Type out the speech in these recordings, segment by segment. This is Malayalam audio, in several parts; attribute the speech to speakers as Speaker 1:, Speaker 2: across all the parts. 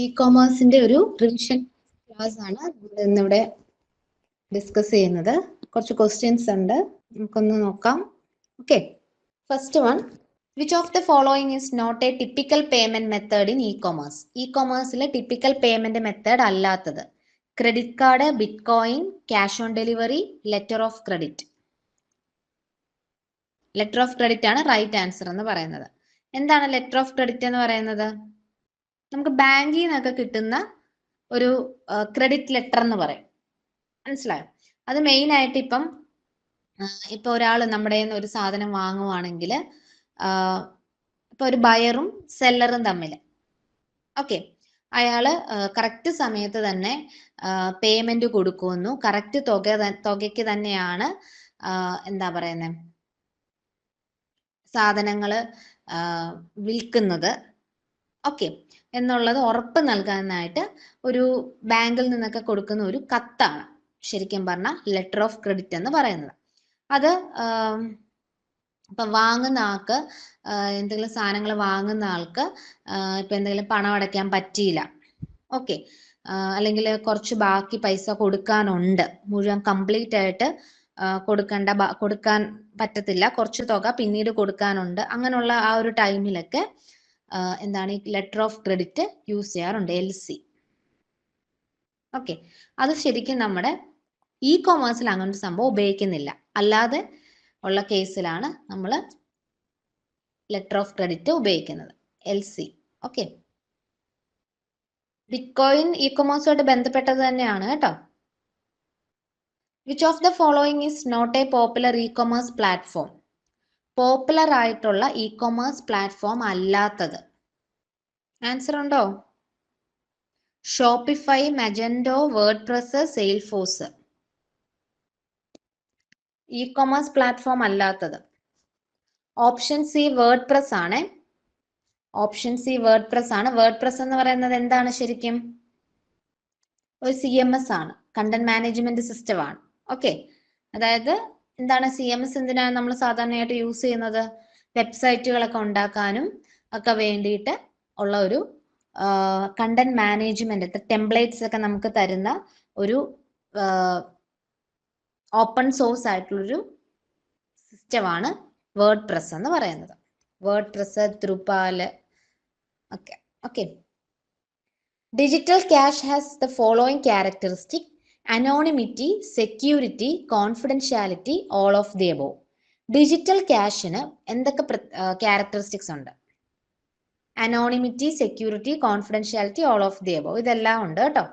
Speaker 1: ഇ കോമേഴ്സിന്റെ ഒരു റിവിഷൻ ക്ലാസ് ആണ് ഇന്നിവിടെ ഡിസ്കസ് ചെയ്യുന്നത്. കുറച്ച് ക്വസ്റ്റ്യൻസ് ഉണ്ട്, നമുക്കൊന്ന് നോക്കാം. Okay, first one, which of the following is not a typical payment method in e commerce? E കോമേഴ്സിലെ ടിപ്പിക്കൽ പേയ്മെന്റ് മെത്തേഡ് അല്ലാത്തത്. Credit card, bitcoin, cash on delivery, letter of credit. Letter of credit ആണ് റൈറ്റ് ആൻസർ എന്ന് പറയുന്നത്. എന്താണ് ലെറ്റർ ഓഫ് ക്രെഡിറ്റ് എന്ന് പറയുന്നത്? നമുക്ക് ബാങ്കിൽ നിന്നൊക്കെ കിട്ടുന്ന ഒരു ക്രെഡിറ്റ് ലെറ്റർ എന്ന് പറയും. മനസ്സിലായോ? അത് മെയിൻ ആയിട്ട് ഇപ്പൊ ഒരാൾ നമ്മുടെ ഒരു സാധനം വാങ്ങുവാണെങ്കിൽ ഇപ്പൊ ഒരു ബയറും സെല്ലറും തമ്മിൽ ഓക്കെ, അയാള് കറക്റ്റ് സമയത്ത് തന്നെ പേയ്മെന്റ് കൊടുക്കുന്നു, കറക്റ്റ് തുകയ്ക്ക് തന്നെയാണ് എന്താ പറയുന്നത് സാധനങ്ങള് വിൽക്കുന്നത് ഓക്കെ എന്നുള്ളത് ഉറപ്പ് നൽകാനായിട്ട് ഒരു ബാങ്കിൽ നിന്നൊക്കെ കൊടുക്കുന്ന ഒരു കത്താണ് ശരിക്കും പറഞ്ഞാൽ ലെറ്റർ ഓഫ് ക്രെഡിറ്റ് എന്ന് പറയുന്നത്. അത് ഇപ്പം വാങ്ങുന്ന ആൾക്ക് എന്തെങ്കിലും സാധനങ്ങൾ വാങ്ങുന്ന ആൾക്ക് ഇപ്പം എന്തെങ്കിലും പണം അടയ്ക്കാൻ പറ്റിയില്ല ഓക്കെ, അല്ലെങ്കിൽ കുറച്ച് ബാക്കി പൈസ കൊടുക്കാനുണ്ട്, മുഴുവൻ കംപ്ലീറ്റ് ആയിട്ട് കൊടുക്കാൻ പറ്റത്തില്ല, കുറച്ച് തുക പിന്നീട് കൊടുക്കാനുണ്ട്, അങ്ങനെയുള്ള ആ ഒരു ടൈമിലൊക്കെ എന്താണ് ഈ ലെറ്റർ ഓഫ് ക്രെഡിറ്റ് യൂസ് ചെയ്യാറുണ്ട്, LC. ഓക്കെ, അത് ശരിക്കും നമ്മുടെ ഇ കോമേഴ്സിൽ അങ്ങനൊരു സംഭവം ഉപയോഗിക്കുന്നില്ല. അല്ലാതെ ഉള്ള കേസിലാണ് നമ്മൾ ലെറ്റർ ഓഫ് ക്രെഡിറ്റ് ഉപയോഗിക്കുന്നത്, LC. Okay, bitcoin e കൊമേഴ്സുമായിട്ട് ബന്ധപ്പെട്ടത് തന്നെയാണ് കേട്ടോ. Which of the following is not a popular e commerce platform? Popular ആയിട്ടുള്ള ഇ കൊമേഴ്സ് പ്ലാറ്റ്ഫോം അല്ലാത്തത്. ആൻസർ ഉണ്ടോ? Shopify, Magento, WordPress, Salesforce. E commerce platform അല്ലാത്തത് ഓപ്ഷൻ സി വേർഡ്പ്രസ് ആണ്. ഓപ്ഷൻ സി വേർഡ്പ്രസ് ആണ്. വേർഡ്പ്രസ് എന്ന് പറയുന്നത് എന്താണ് ശരിക്കും? ഒരു CMS ആണ്, കണ്ടന്റ് മാനേജ്മെന്റ് സിസ്റ്റം ആണ്. ഓക്കെ, അതായത് എന്താണ് CMS? എന്തിനാണ് നമ്മൾ സാധാരണയായിട്ട് യൂസ് ചെയ്യുന്നത്? വെബ്സൈറ്റുകളൊക്കെ ഉണ്ടാക്കാനും ഒക്കെ വേണ്ടിയിട്ട് ഉള്ള ഒരു കണ്ടന്റ് മാനേജ്മെന്റ് ടെംപ്ലേറ്റ്സ് ഒക്കെ നമുക്ക് തരുന്ന ഒരു ഓപ്പൺ സോഴ്സ് ആയിട്ടുള്ളൊരു സിസ്റ്റമാണ് വേർഡ്പ്രസ് എന്ന് പറയുന്നത്. വേർഡ്പ്രസ്, ദ്രുപാല് ഒക്കെ. Okay, digital cash has the following characteristic: anonymity, security, confidentiality, all of the above. Digital ക്യാഷിന് എന്തൊക്കെ ക്യാരക്ടറിസ്റ്റിക്സ് ഉണ്ട്? anonymity, security, confidentiality, all of the above. ഇതെല്ലാം ഉണ്ട് കേട്ടോ,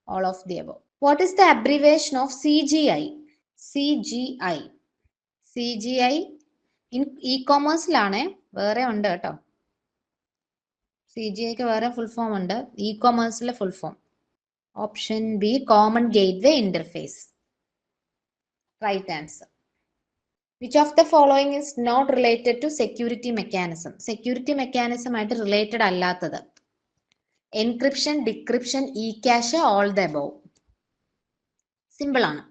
Speaker 1: all of the above. What is the abbreviation of CGI? CGI in e കൊമേഴ്സിലാണ്, വേറെ ഉണ്ട് കേട്ടോ. CGIക്ക് വേറെ ഫുൾ ഫോം ഉണ്ട്, ഇ കൊമേഴ്സിലെ full form. Option B, common gateway interface. Right answer. Which of the following is not related to security mechanism? Security mechanism ആയിട്ട് റിലേറ്റഡ് അല്ലാത്തത്. Encryption, decryption, e cash, all the above. Simple ആണ്.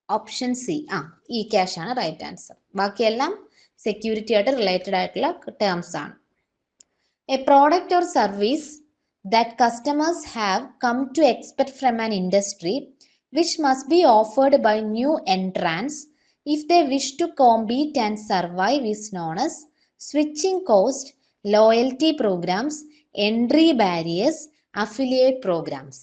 Speaker 1: ഓപ്ഷൻ സി ഇ ക്യാഷ് ആണ് റൈറ്റ് ആൻസർ. ബാക്കിയെല്ലാം സെക്യൂരിറ്റി ആയിട്ട് റിലേറ്റഡ് ആയിട്ടുള്ള ടേംസ് ആണ്. A product or service that customers have come to expect from an industry which must be offered by new entrants if they wish to compete and survive is known as switching cost, loyalty programs, entry barriers, affiliate programs.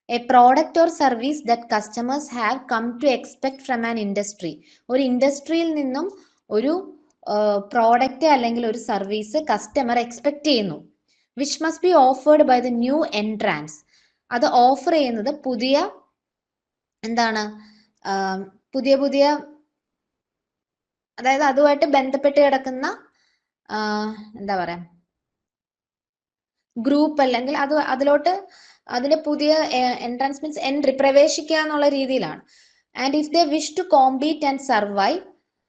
Speaker 1: A product or service that customers have come to expect from an industry. ഒരു ഇൻഡസ്ട്രിയിൽ നിന്നും ഒരു പ്രോഡക്റ്റ് അല്ലെങ്കിൽ ഒരു സർവീസ് കസ്റ്റമർ എക്സ്പെക്ട് ചെയ്യുന്നു. Which must be offered by the new entrants. അത് ഓഫർ ചെയ്യുന്നത് പുതിയ എന്താണ് പുതിയ അതായത് അതുമായിട്ട് ബന്ധപ്പെട്ട് കിടക്കുന്ന എന്താ പറയാ ഗ്രൂപ്പ് അല്ലെങ്കിൽ അതിലോട്ട് അതിന്റെ പുതിയ എൻട്രൻസ് മീൻസ് എൻട്രി, പ്രവേശിക്കുക എന്നുള്ള രീതിയിലാണ്. And if they wish to compete and survive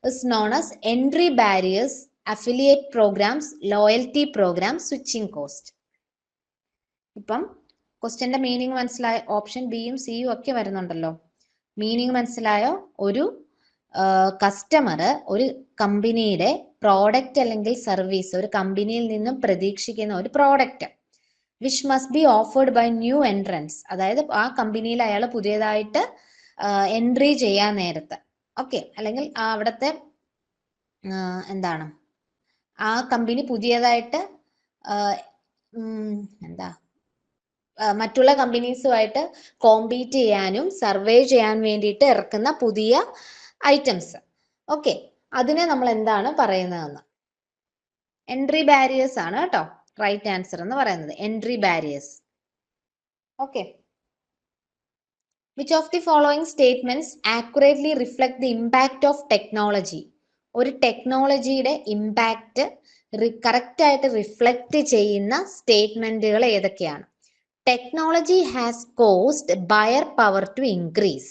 Speaker 1: is known as entry barriers, affiliate programs, loyalty program, switching cost. ഇപ്പം ക്വസ്റ്റ്യന്റെ മീനിങ് മനസ്സിലായോ? ഓപ്ഷൻ ബിയും സിയും ഒക്കെ വരുന്നുണ്ടല്ലോ. മീനിങ് മനസ്സിലായോ? ഒരു കസ്റ്റമർ ഒരു കമ്പനിയുടെ പ്രോഡക്റ്റ് അല്ലെങ്കിൽ സർവീസ്, ഒരു കമ്പനിയിൽ നിന്നും പ്രതീക്ഷിക്കുന്ന ഒരു product which must be offered by new entrants, അതായത് ആ കമ്പനിയിൽ അയാൾ പുതിയതായിട്ട് എൻട്രി ചെയ്യാൻ നേരത്ത്, ഓക്കെ, അല്ലെങ്കിൽ അവിടുത്തെ എന്താണ് ആ കമ്പനി പുതിയതായിട്ട് എന്താ മറ്റുള്ള കമ്പനീസുമായിട്ട് കോമ്പീറ്റ് ചെയ്യാനും സർവേ ചെയ്യാൻ വേണ്ടിയിട്ട് ഇറക്കുന്ന പുതിയ ഐറ്റംസ്, ഓക്കെ, അതിനെ നമ്മൾ എന്താണ് പറയുന്നതെന്ന്. എൻട്രി ബാരിയേഴ്സ് ആണ് കേട്ടോ റൈറ്റ് ആൻസർ എന്ന് പറയുന്നത്, entry barriers. Okay, which of the following statements accurately reflect the impact of technology? ഒരു ടെക്നോളജിയുടെ ഇമ്പാക്റ്റ് കറക്റ്റ് ആയിട്ട് റിഫ്ലക്ട് ചെയ്യുന്ന സ്റ്റേറ്റ്മെന്റുകൾ ഏതൊക്കെയാണ്? Technology has caused buyer power to increase.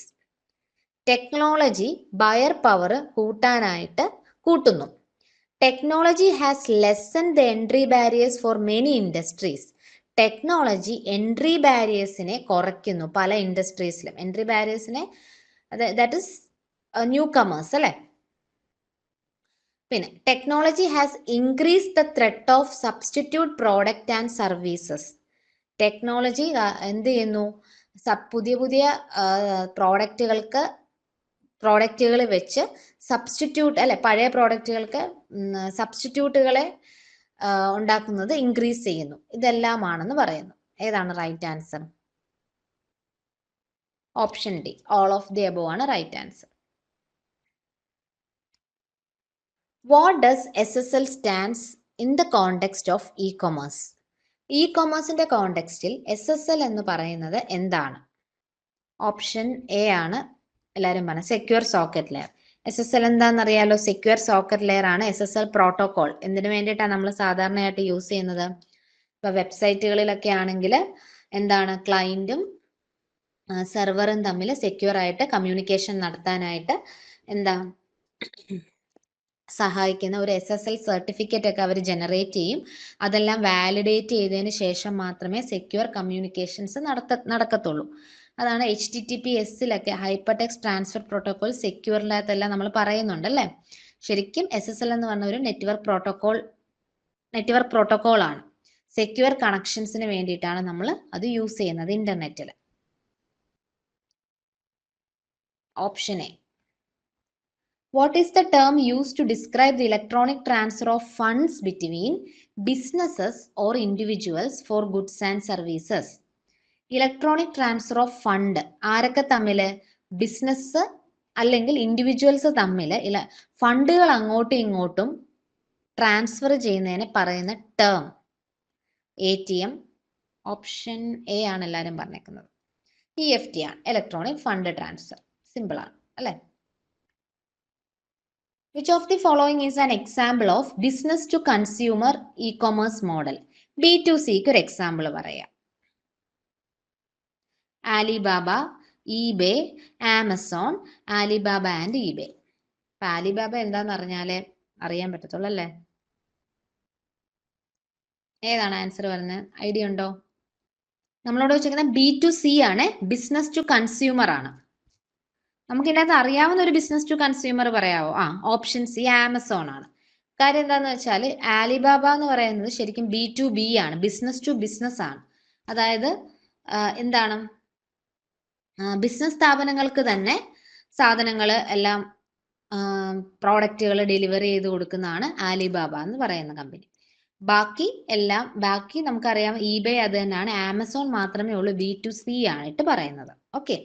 Speaker 1: Technology buyer power കൂട്ടുന്നു. Technology has lessen the entry barriers for many industries. Technology entry ബാരിയേഴ്സിനെ കുറയ്ക്കുന്നു പല ഇൻഡസ്ട്രീസിലും. എൻട്രി ബാരിയേഴ്സിനെ, ദാറ്റ് ഇസ് ന്യൂ കമേഴ്സ് അല്ലെ. പിന്നെ technology has increase the threat of substitute product and services. Technology എന്ത് ചെയ്യുന്നു? പുതിയ പുതിയ പ്രോഡക്റ്റുകൾ വെച്ച് സബ്സ്റ്റിറ്റ്യൂട്ട് അല്ലെ, പഴയ പ്രോഡക്റ്റുകൾക്ക് സബ്സ്റ്റിറ്റ്യൂട്ടുകളെ ഉണ്ടാക്കുന്നത് ഇൻക്രീസ് ചെയ്യുന്നു. ഇതെല്ലാമാണെന്ന് പറയുന്നു. ഏതാണ് right answer? Option D, all of the above ആണ് right answer. What does SSL stands in the context of e commerce? E കൊമേഴ്സിന്റെ കോണ്ടെക്സ്റ്റിൽ SSL എന്ന് പറയുന്നത് എന്താണ്? ഓപ്ഷൻ എ ആണ് എല്ലാവരും പറഞ്ഞ സെക്യൂർ സോക്കറ്റ് ലെയർ. SSL എന്താണെന്ന് അറിയാലോ, സെക്യൂർ സോക്കറ്റ് ലെയർ ആണ് SSL പ്രോട്ടോകോൾ. എന്തിനു വേണ്ടിയിട്ടാണ് നമ്മൾ സാധാരണയായിട്ട് യൂസ് ചെയ്യുന്നത്? ഇപ്പൊ വെബ്സൈറ്റുകളിലൊക്കെ ആണെങ്കിൽ എന്താണ്, ക്ലയന്റും സെർവറും തമ്മിൽ സെക്യൂർ ആയിട്ട് കമ്മ്യൂണിക്കേഷൻ നടത്താനായിട്ട് എന്താ സഹായിക്കുന്ന ഒരു SSL സർട്ടിഫിക്കറ്റ് ഒക്കെ അവർ ജനറേറ്റ് ചെയ്യും. അതെല്ലാം വാലിഡേറ്റ് ചെയ്തതിന് ശേഷം മാത്രമേ സെക്യൂർ കമ്മ്യൂണിക്കേഷൻസ് നടക്കത്തുള്ളൂ. അതാണ് HTTPSലൊക്കെ ഹൈപ്പർ ടെക്സ്റ്റ് ട്രാൻസ്ഫർ പ്രോട്ടോകോൾ സെക്യൂറിനകത്തെല്ലാം നമ്മൾ പറയുന്നുണ്ട് അല്ലേ. ശരിക്കും SSL എന്ന് പറഞ്ഞ ഒരു നെറ്റ്വർക്ക് പ്രോട്ടോകോൾ ആണ്. സെക്യൂർ കണക്ഷൻസിന് വേണ്ടിയിട്ടാണ് നമ്മൾ അത് യൂസ് ചെയ്യുന്നത് ഇന്റർനെറ്റിൽ. Option A. What is the term used to describe the electronic transfer of funds between businesses or individuals for goods and services? Electronic transfer of fund ആരൊക്കെ തമ്മിൽ? ബിസിനസ് അല്ലെങ്കിൽ ഇൻഡിവിജ്വൽസ് തമ്മിൽ ഫണ്ടുകൾ അങ്ങോട്ടും ഇങ്ങോട്ടും ട്രാൻസ്ഫർ ചെയ്യുന്നതിന് പറയുന്ന ടേം ATM. ഓപ്ഷൻ എ ആണ് എല്ലാവരും പറഞ്ഞേക്കുന്നത്. EFT ആണ്, ഇലക്ട്രോണിക് ഫണ്ട് ട്രാൻസ്ഫർ. സിമ്പിൾ ആണ് അല്ലെ. Which of the following is an example of business to consumer e-commerce model? B2Cക്ക് ഒരു എക്സാമ്പിൾ പറയാം. Alibaba, eBay, Amazon, Alibaba and eBay. അപ്പൊ ആലിബാബ എന്താന്ന് അറിഞ്ഞാലേ അറിയാൻ പറ്റത്തുള്ളൂ അല്ലേ. ഏതാണ് ആൻസർ വരുന്നത്? ഐഡിയ ഉണ്ടോ? നമ്മളോട് ചോദിക്കുന്നത് B2C ആണ്, ബിസിനസ് ടു കൺസ്യൂമർ ആണ്. നമുക്ക് ഇതിനകത്ത് അറിയാവുന്ന ഒരു ബിസിനസ് ടു കൺസ്യൂമർ പറയാവോ? ഓപ്ഷൻ സി, ആമസോൺ ആണ്. കാര്യം എന്താന്ന് വെച്ചാൽ ആലിബാബ എന്ന് പറയുന്നത് ശരിക്കും B2B ആണ്, ബിസിനസ് ടു ബിസിനസ് ആണ്. അതായത് എന്താണ്, ബിസിനസ് സ്ഥാപനങ്ങൾക്ക് തന്നെ സാധനങ്ങൾ എല്ലാം പ്രോഡക്റ്റുകൾ ഡെലിവറി ചെയ്ത് കൊടുക്കുന്നതാണ് ആലിബാബ എന്ന് പറയുന്ന കമ്പനി. ബാക്കി നമുക്കറിയാം eBay അത് തന്നെയാണ്. ആമസോൺ മാത്രമേ ഉള്ളൂ B2C ആയിട്ട് പറയുന്നത്. Okay.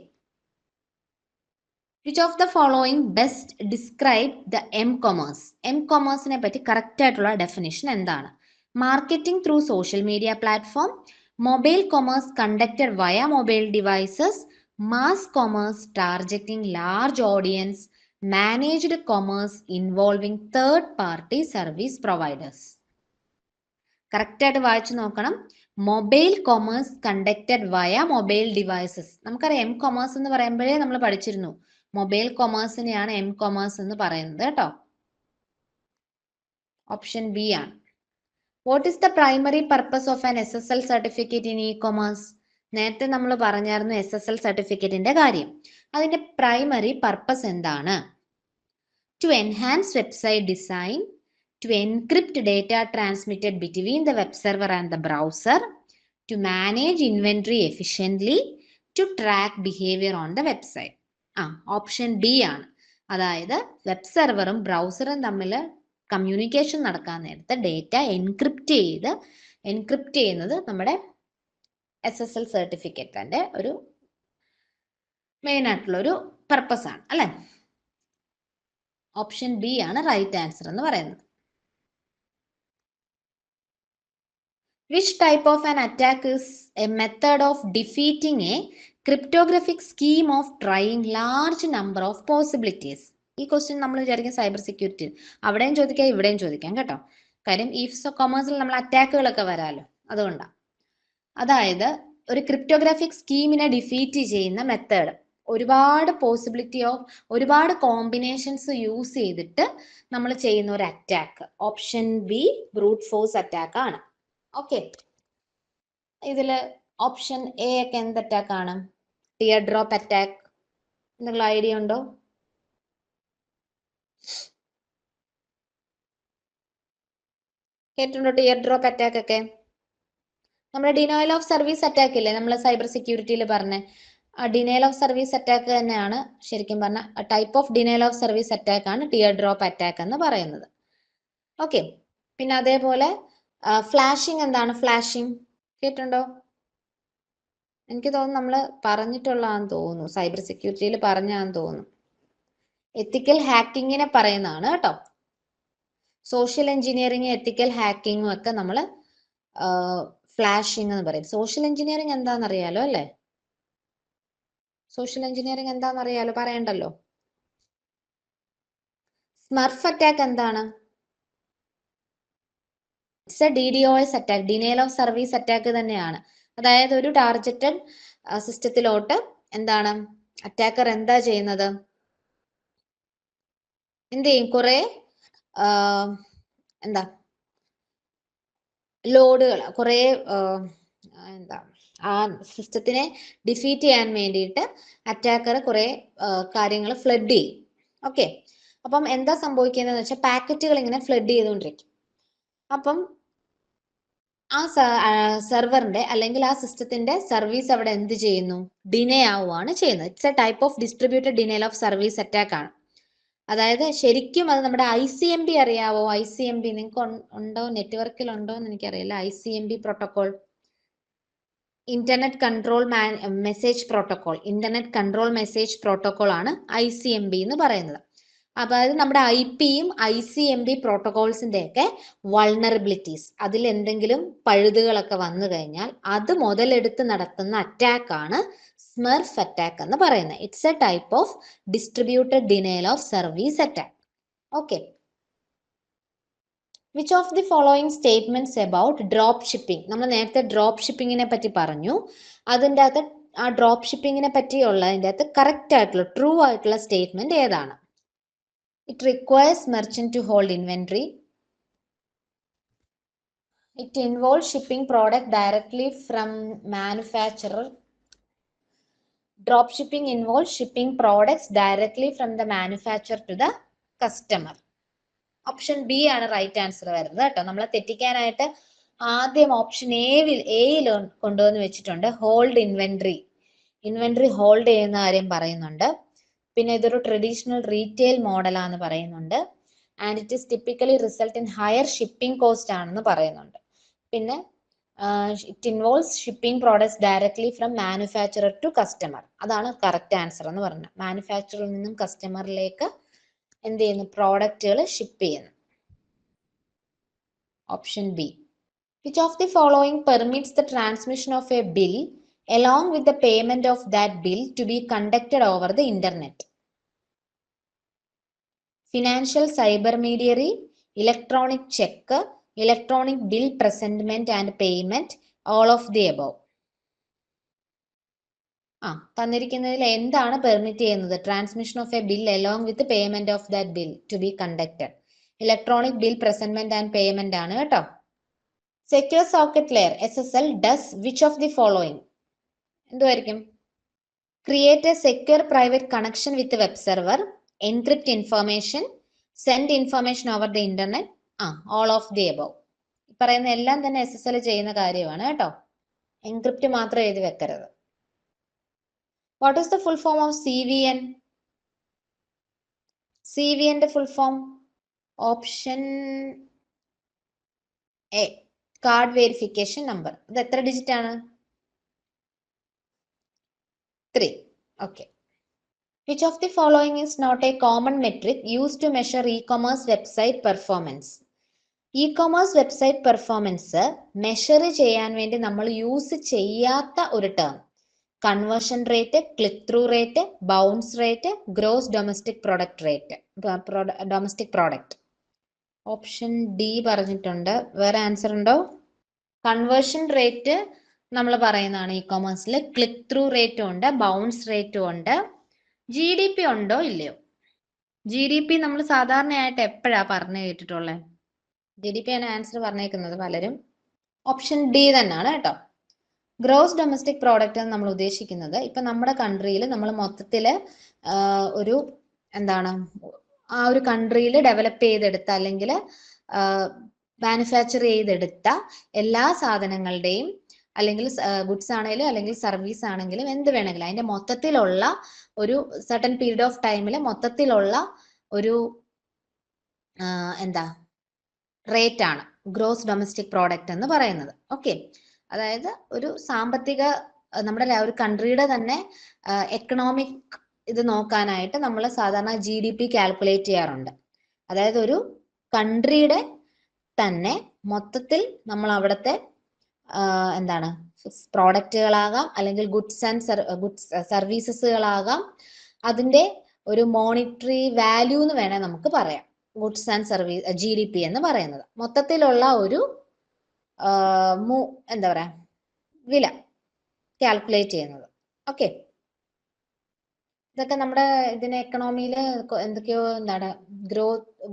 Speaker 1: Which of the following best describe the M-commerce? M-commerceനെ പറ്റി കറക്റ്റ് ആയിട്ടുള്ള ഡെഫിനിഷൻ എന്താണ്? Marketing through social media platform, mobile commerce conducted via mobile devices, mass commerce targeting large audience, managed commerce involving third party service providers. Correct ആയിട്ട് വായിച്ചു നോക്കണം. Mobile commerce conducted via mobile devices. നമുക്കറിയാം എം കൊമേഴ്സ് എന്ന് പറയുമ്പോഴേ നമ്മൾ പഠിച്ചിരുന്നു, മൊബൈൽ കൊമേഴ്സിനെയാണ് എം കൊമേഴ്സ് എന്ന് പറയുന്നത് കേട്ടോ. ഓപ്ഷൻ ബി ആണ്. What is the primary purpose of an SSL certificate in e commerce? നേരത്തെ നമ്മൾ പറഞ്ഞായിരുന്നു SSL സർട്ടിഫിക്കറ്റിന്റെ കാര്യം. അതിന്റെ പ്രൈമറി പർപ്പസ് എന്താണ്? To enhance website design, to encrypt data transmitted between the web server and the browser, to manage inventory efficiently, to track behavior on the website. Option B ആണ്. അതായത് വെബ് സെർവറും ബ്രൗസറും തമ്മിൽ കമ്മ്യൂണിക്കേഷൻ നടക്കാൻ നേരത്തെ ഡേറ്റ എൻക്രിപ്റ്റ് ചെയ്യുന്നത് നമ്മുടെ SSL സർട്ടിഫിക്കറ്റിന്റെ ഒരു മെയിൻ ആയിട്ടുള്ള ഒരു പർപ്പസ് ആണ് അല്ലെ. ഓപ്ഷൻ ബി ആണ് റൈറ്റ് ആൻസർ എന്ന് പറയുന്നത്. Which type of an attack is a method of defeating a cryptographic scheme of trying large number of possibilities? ഈ ക്വസ്റ്റ്യൻ നമ്മൾ വിചാരിക്കും സൈബർ സെക്യൂരിറ്റി, അവിടെയും ചോദിക്കാം ഇവിടെയും ചോദിക്കാം കേട്ടോ. കാര്യം ഈ കൊമേഴ്സിൽ നമ്മൾ അറ്റാക്കുകളൊക്കെ വരാലോ, അതുകൊണ്ടാണ്. അതായത് ഒരു ക്രിപ്റ്റോഗ്രാഫിക് സ്കീമിനെ ഡിഫീറ്റ് ചെയ്യുന്ന മെത്തേഡ്, ഒരുപാട് കോമ്പിനേഷൻസ് യൂസ് ചെയ്തിട്ട് നമ്മൾ ചെയ്യുന്ന ഒരു attack. Option B brute force attack ആണ്. ഓക്കെ, ഇതില് ഓപ്ഷൻ എ ഒക്കെ എന്ത് അറ്റാക്ക് ആണ്? Tear drop attack. എന്തെങ്കിലും ഐഡിയ ഉണ്ടോ? കേട്ടിട്ടുണ്ടോ ടിയർ ഡ്രോപ്പ് അറ്റാക്ക് ഒക്കെ? നമ്മുടെ ഡിനയൽ ഓഫ് സർവീസ് അറ്റാക്ക് ഇല്ലേ നമ്മൾ സൈബർ സെക്യൂരിറ്റിയിൽ പറഞ്ഞ ഡിനയൽ ഓഫ് സർവീസ് അറ്റാക്ക് തന്നെയാണ് ശരിക്കും പറഞ്ഞ type of denial of service attack ആണ് ടിയർ ഡ്രോപ്പ് അറ്റാക്ക് എന്ന് പറയുന്നത്. ഓക്കെ, പിന്നെ അതേപോലെ ഫ്ലാഷിംഗ് എന്താണ്? ഫ്ലാഷിംഗ് കേട്ടിട്ടുണ്ടോ? എനിക്ക് തോന്നുന്നു നമ്മൾ പറഞ്ഞിട്ടുള്ളതാന്ന് തോന്നുന്നു, സൈബർ സെക്യൂരിറ്റിയിൽ പറഞ്ഞാന്ന് തോന്നുന്നു. എത്തിക്കൽ ഹാക്കിങ്ങിനെ പറയുന്നതാണ് കേട്ടോ. സോഷ്യൽ എഞ്ചിനീയറിംഗ് എത്തിക്കൽ ഹാക്കിങ്ങും ഒക്കെ നമ്മൾ ഫ്ലാഷിംഗ് എന്ന് പറയും. സോഷ്യൽ എഞ്ചിനീയറിംഗ് എന്താണെന്നറിയാലോ അല്ലേ? സോഷ്യൽ എഞ്ചിനീയറിംഗ് എന്താണെന്നറിയാലോ, പറയണ്ടല്ലോ. സ്മർഫ് അറ്റാക്ക് എന്താണ്? It's A DDoS attack, denial of service attack തന്നെയാണ്. അതായത് ഒരു ടാർഗറ്റഡ് സിസ്റ്റത്തിലോട്ട് എന്താണ് അറ്റാക്കർ എന്താ ചെയ്യുന്നത്? എന്ത് ചെയ്യും? കുറെ എന്താ ലോഡുകൾ, കുറെ എന്താ ആ സിസ്റ്റത്തിനെ ഡിഫീറ്റ് ചെയ്യാൻ വേണ്ടിയിട്ട് അറ്റാക്കർ കുറെ കാര്യങ്ങൾ ഫ്ലഡ് ചെയ്യും. ഓക്കെ, അപ്പം എന്താ സംഭവിക്കുന്നതെന്ന് വെച്ചാൽ പാക്കറ്റുകൾ ഇങ്ങനെ ഫ്ലഡ് ചെയ്തുകൊണ്ടിരിക്കും. അപ്പം ആ സെർവറിന്റെ അല്ലെങ്കിൽ ആ സിസ്റ്റത്തിന്റെ സർവീസ് അവിടെ എന്ത് ചെയ്യുന്നു? ഡിനേ ആവുകയാണ് ചെയ്യുന്നത്. It's A type of distributed denial of service attack ആണ്. അതായത് ശരിക്കും അത് നമ്മുടെ ICMP അറിയാവോ? ICMP നിങ്ങൾക്ക് ഉണ്ടോ, നെറ്റ്വർക്കിൽ ഉണ്ടോ എന്ന് എനിക്കറിയില്ല. ICMP protocol, internet control message protocol, internet control message protocol ആണ് ICMP എന്ന് പറയുന്നത്. അതായത് നമ്മുടെ IP-യും ICMP പ്രോട്ടോകോൾസിന്റെ ഒക്കെ വൾണറബിലിറ്റീസ്, അതിൽ എന്തെങ്കിലും പഴുതുകളൊക്കെ വന്നു കഴിഞ്ഞാൽ അത് മുതലെടുത്ത് നടത്തുന്ന അറ്റാക്ക് ആണ് സ്മർഫ് അറ്റാക്ക് എന്ന് പറയുന്നത്. It's A type of distributed denial of service attack. Okay, which of the following statements about drop shipping? നമ്മൾ നേരത്തെ ഡ്രോപ്പ് ഷിപ്പിങ്ങിനെ പറ്റി പറഞ്ഞു. അതിൻ്റെ അകത്ത് ആ ഡ്രോപ്പ് ഷിപ്പിങ്ങിനെ പറ്റിയുള്ളതിൻ്റെ അകത്ത് കറക്റ്റ് ആയിട്ടുള്ള ട്രൂ ആയിട്ടുള്ള സ്റ്റേറ്റ്മെന്റ് ഏതാണ്? It requires merchant to hold inventory. It involves shipping product directly from manufacturer. Drop shipping involves shipping products directly from the manufacturer to the customer. Option B ആണ് റൈറ്റ് ആൻസർ വരുന്നത് കേട്ടോ. നമ്മളെ തെറ്റിക്കാനായിട്ട് ആദ്യം ഓപ്ഷൻ എയിൽ കൊണ്ടുവന്ന് വെച്ചിട്ടുണ്ട്. ഹോൾഡ് ഇൻവെന്ററി ഹോൾഡ് ചെയ്യുന്ന കാര്യം പറയുന്നുണ്ട്. പിന്നെ ഇതൊരു ട്രഡീഷണൽ റീറ്റെയിൽ മോഡലാന്ന് പറയുന്നുണ്ട്. And it is typically result in higher shipping cost ആണെന്ന് പറയുന്നുണ്ട്. പിന്നെ it involves shipping products directly from manufacturer to customer. അതാണ് കറക്റ്റ് ആൻസർ എന്ന് പറഞ്ഞത്. മാനുഫാക്ചറിൽ നിന്നും കസ്റ്റമറിലേക്ക് എന്ത് ചെയ്യുന്നു? പ്രോഡക്റ്റുകൾ ഷിപ്പ് ചെയ്യുന്നു. Option B. Which of the following permits the transmission of A bill along with the payment of that bill to be conducted over the internet? Financial cybermediary, electronic check, electronic bill presentment and payment, all of the above. തന്നിരിക്കുന്നതിൽ എന്താണ് പെർമിറ്റ് ചെയ്യുന്നത്? Transmission of A bill along with the payment of that bill to be conducted. Electronic bill presentment and payment ആണ് കേട്ടോ. Secure socket layer SSL does which of the following? എന്തുമായിരിക്കും? Create a secure private connection with web server, encrypt information, send information over the internet, all of the above. പറയുന്ന എല്ലാം തന്നെ SSL ചെയ്യുന്ന കാര്യമാണ് കേട്ടോ. എൻക്രിപ്റ്റ് മാത്രം എഴുതി വെക്കരുത്. What is the full form of CVN? CVN full form option A, card verification number. ഇത് എത്ര ഡിജിറ്റ് ആണ്? 3. Okay. Which of the following is not a common metric used to measure e-commerce website performance? E-commerce website performance measure ചെയ്യാൻ വേണ്ടി നമ്മൾ യൂസ് ചെയ്യാത്ത ഒരു term. Conversion rate, click through rate, bounce rate, gross domestic product rate, domestic product. Option D പറഞ്ഞിട്ടുണ്ട്. വേറെ ആൻസർ ഉണ്ടോ? കൺവേർഷൻ റേറ്റ് നമ്മൾ പറയുന്നതാണ് ഇ കൊമേഴ്സിൽ. ക്ലിക്ക് ത്രൂ റേറ്റും ഉണ്ട്, ബൗൺസ് റേറ്റും ഉണ്ട്. GDP ഉണ്ടോ ഇല്ലയോ? GDP നമ്മൾ സാധാരണയായിട്ട് എപ്പോഴാ പറഞ്ഞു കേട്ടിട്ടുള്ളത്? GDP ആണ് ആൻസർ പറഞ്ഞേക്കുന്നത് പലരും. ഓപ്ഷൻ ഡി തന്നെയാണ് കേട്ടോ. ഗ്രോസ് ഡൊമസ്റ്റിക് പ്രോഡക്റ്റ് നമ്മൾ ഉദ്ദേശിക്കുന്നത് ഇപ്പൊ നമ്മുടെ കൺട്രിയിൽ നമ്മൾ മൊത്തത്തില് ഒരു എന്താണ് ആ ഒരു കൺട്രിയിൽ ഡെവലപ്പ് ചെയ്തെടുത്ത അല്ലെങ്കിൽ മാനുഫാക്ചർ ചെയ്തെടുത്ത എല്ലാ സാധനങ്ങളുടെയും അല്ലെങ്കിൽ ഗുഡ്സ് ആണെങ്കിലും അല്ലെങ്കിൽ സർവീസ് ആണെങ്കിലും എന്ത് വേണമെങ്കിലും അതിന്റെ മൊത്തത്തിലുള്ള ഒരു സർട്ടൻ പീരീഡ് ഓഫ് ടൈമിൽ മൊത്തത്തിലുള്ള ഒരു എന്താ റേറ്റ് ആണ് ഗ്രോസ് ഡൊമസ്റ്റിക് പ്രോഡക്റ്റ് എന്ന് പറയുന്നത്. ഓക്കെ, അതായത് ഒരു സാമ്പത്തിക നമ്മുടെ ഒരു കൺട്രിയുടെ തന്നെ എക്കണോമിക് ഇത് നോക്കാനായിട്ട് നമ്മൾ സാധാരണ GDP കാൽക്കുലേറ്റ് ചെയ്യാറുണ്ട്. അതായത് ഒരു കൺട്രിയുടെ തന്നെ മൊത്തത്തിൽ നമ്മൾ അവിടുത്തെ എന്താണ് പ്രോഡക്റ്റുകളാകാം അല്ലെങ്കിൽ ഗുഡ്സ് സർവീസസുകളാകാം, അതിന്റെ ഒരു മോണിറ്ററി വാല്യൂ എന്ന് വേണേൽ നമുക്ക് പറയാം. ഗുഡ്സ് ആൻഡ് സർവീസ് GDP എന്ന് പറയുന്നത് മൊത്തത്തിലുള്ള ഒരു എന്താ പറയാ വില കാൽക്കുലേറ്റ് ചെയ്യുന്നത്. ഓക്കെ, ഇതൊക്കെ നമ്മുടെ ഇതിന് എക്കണോമിയിൽ എന്തൊക്കെയോ എന്താണ്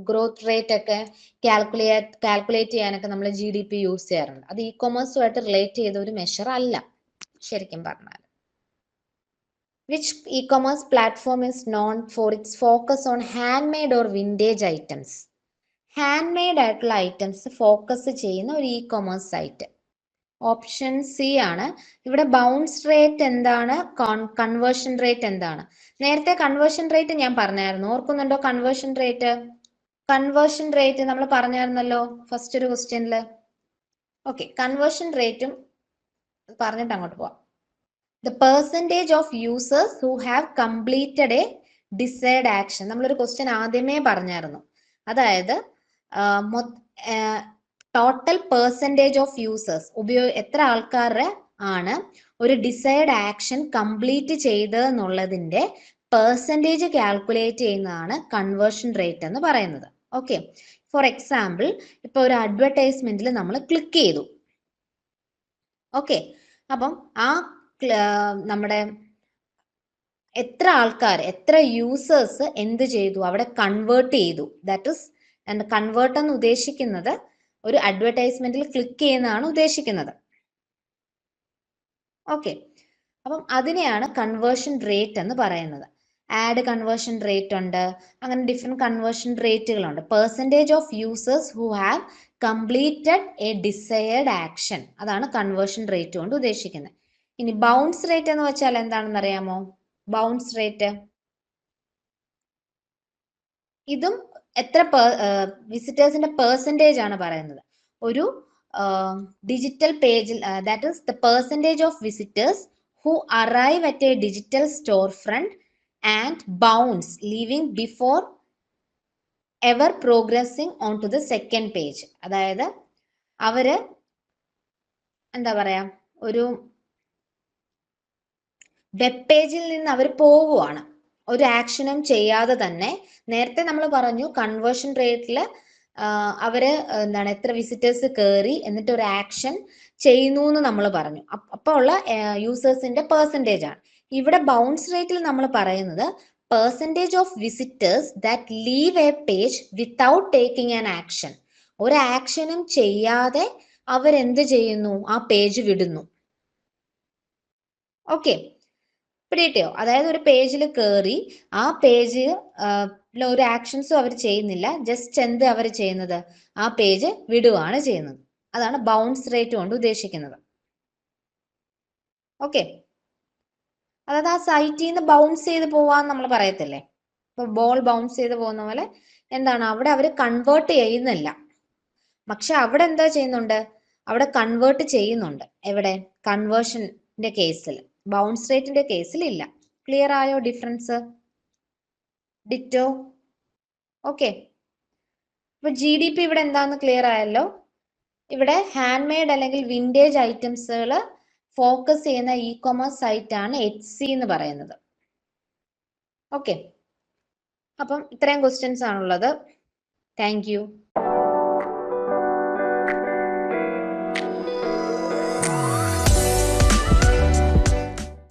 Speaker 1: ഗ്രോത്ത് റേറ്റ് ഒക്കെ കാൽക്കുലേറ്റ് ചെയ്യാനൊക്കെ നമ്മൾ GDP യൂസ് ചെയ്യാറുണ്ട്. അത് ഇ കൊമേഴ്സുമായിട്ട് റിലേറ്റ് ചെയ്ത ഒരു മെഷർ അല്ല ശരിക്കും പറഞ്ഞാൽ. Which e-commerce platform is known for its focus on handmade or vintage items? Handmade ആയിട്ടുള്ള ഐറ്റംസ് ഫോക്കസ് ചെയ്യുന്ന ഒരു e commerce site. Option C ആണ്. ഇവിടെ ബൗൺസ് റേറ്റ് എന്താണ്, കൺവേർഷൻ റേറ്റ് എന്താണ്? നേരത്തെ കൺവേർഷൻ റേറ്റ് ഞാൻ പറഞ്ഞായിരുന്നു, ഓർക്കുന്നുണ്ടോ? കൺവേർഷൻ റേറ്റ് നമ്മൾ പറഞ്ഞായിരുന്നല്ലോ ഫസ്റ്റ് ഒരു ക്വസ്റ്റ്യനിൽ. ഓക്കെ, കൺവേർഷൻ റേറ്റും പറഞ്ഞിട്ട് അങ്ങോട്ട് പോവാം. The percentage of users who have completed a desired action. നമ്മളൊരു ക്വസ്റ്റ്യൻ ആദ്യമേ പറഞ്ഞായിരുന്നു. അതായത് ടോട്ടൽ പെർസെൻറ്റേജ് ഓഫ് യൂസേഴ്സ് എത്ര ആൾക്കാരുടെ ആണ് ഒരു ഡിസൈഡ് ആക്ഷൻ കംപ്ലീറ്റ് ചെയ്തതെന്നുള്ളതിന്റെ പെർസെൻറ്റേജ് കാൽക്കുലേറ്റ് ചെയ്യുന്നതാണ് കൺവേർഷൻ റേറ്റ് എന്ന് പറയുന്നത്. ഓക്കെ, ഫോർ എക്സാമ്പിൾ ഇപ്പൊ ഒരു അഡ്വർടൈസ്മെന്റിൽ നമ്മൾ ക്ലിക്ക് ചെയ്തു. ഓക്കെ, അപ്പം ആ നമ്മുടെ എത്ര ആൾക്കാർ, എത്ര യൂസേഴ്സ് എന്ത് ചെയ്തു, അവിടെ കൺവേർട്ട് ചെയ്തു. ദാറ്റ് ഇസ് കൺവേർട്ട് എന്ന് ഉദ്ദേശിക്കുന്നത് ഒരു അഡ്വർടൈസ്മെന്റിൽ ക്ലിക്ക് ചെയ്യുന്നതാണ് ഉദ്ദേശിക്കുന്നത്. ഓക്കെ, അപ്പം അതിനെയാണ് കൺവേർഷൻ റേറ്റ് എന്ന് പറയുന്നത്. ആഡ് കൺവേർഷൻ റേറ്റ് ഉണ്ട്, അങ്ങനെ ഡിഫറെന്റ് കൺവേർഷൻ റേറ്റുകളുണ്ട്. Percentage of users who have completed a desired action, അതാണ് കൺവേർഷൻ റേറ്റ് കൊണ്ട് ഉദ്ദേശിക്കുന്നത്. ഇനി ബൗൺസ് റേറ്റ് എന്ന് വെച്ചാൽ എന്താണെന്ന് അറിയാമോ? ബൗൺസ് റേറ്റ് ഇതും എത്ര വിസിറ്റേഴ്സിന്റെ പെർസെൻറ്റേജ് ആണ് പറയുന്നത്. ഒരു ഡിജിറ്റൽ പേജിൽ that is the percentage of visitors who arrive at a digital storefront and bounce leaving before ever progressing on to the second page. അതായത് അവര് എന്താ പറയാ ഒരു വെബ് പേജിൽ നിന്ന് അവർ പോവുകയാണ്, ഒരു ആക്ഷനും ചെയ്യാതെ തന്നെ. നേരത്തെ നമ്മൾ പറഞ്ഞു കൺവേർഷൻ റേറ്റിൽ അവര് എന്താണ് എത്ര വിസിറ്റേഴ്സ് കയറി എന്നിട്ട് ഒരു ആക്ഷൻ ചെയ്യുന്നു എന്ന് നമ്മൾ പറഞ്ഞു. അപ്പോൾ ഉള്ള യൂസേഴ്സിന്റെ പെർസെൻറ്റേജ് ആണ്. ഇവിടെ ബൗൺസ് റേറ്റിൽ നമ്മൾ പറയുന്നത് percentage of visitors that leave A page without taking an action. ഒരു ആക്ഷനും ചെയ്യാതെ അവരെന്ത് ചെയ്യുന്നു, ആ പേജ് വിടുന്നു. ഓക്കെ, പിടികിട്ടിയോ? അതായത് ഒരു പേജിൽ കയറി ആ പേജ് ഒരു ആക്ഷൻസും അവർ ചെയ്യുന്നില്ല, ജസ്റ്റ് എന്ത് അവർ ചെയ്യുന്നത്, ആ പേജ് വിടുകയാണ് ചെയ്യുന്നത്. അതാണ് ബൗൺസ് റേറ്റ് കൊണ്ട് ഉദ്ദേശിക്കുന്നത്. ഓക്കെ, അതായത് ആ സൈറ്റിൽ നിന്ന് ബൗൺസ് ചെയ്ത് പോവാന്ന് നമ്മൾ പറയത്തില്ലേ, ഇപ്പൊ ബോൾ ബൗൺസ് ചെയ്ത് പോകുന്ന പോലെ എന്താണ് അവിടെ അവർ കൺവേർട്ട് ചെയ്യുന്നില്ല. പക്ഷെ അവിടെ എന്താ ചെയ്യുന്നുണ്ട്, അവിടെ കൺവേർട്ട് ചെയ്യുന്നുണ്ട്. എവിടെ, കൺവേർഷന്റെ കേസിൽ, ബൗൺസ് റേറ്റിന്റെ കേസിൽ ഇല്ല. ക്ലിയർ ആയോ ഡിഫറൻസ്? ഡിറ്റോ. ഓക്കെ, അപ്പൊ GDP ഇവിടെ എന്താന്ന് ക്ലിയർ ആയല്ലോ. ഇവിടെ ഹാൻഡ് മെയ്ഡ് അല്ലെങ്കിൽ വിന്റേജ് ഐറ്റംസുകൾ ഫോക്കസ് ചെയ്യുന്ന ഇ-കൊമേഴ്സ് സൈറ്റ് ആണ് Etsy എന്ന് പറയുന്നത്. ഓക്കെ, അപ്പം ഇത്രയും ക്വസ്റ്റ്യൻസ് ആണുള്ളത്. Thank you.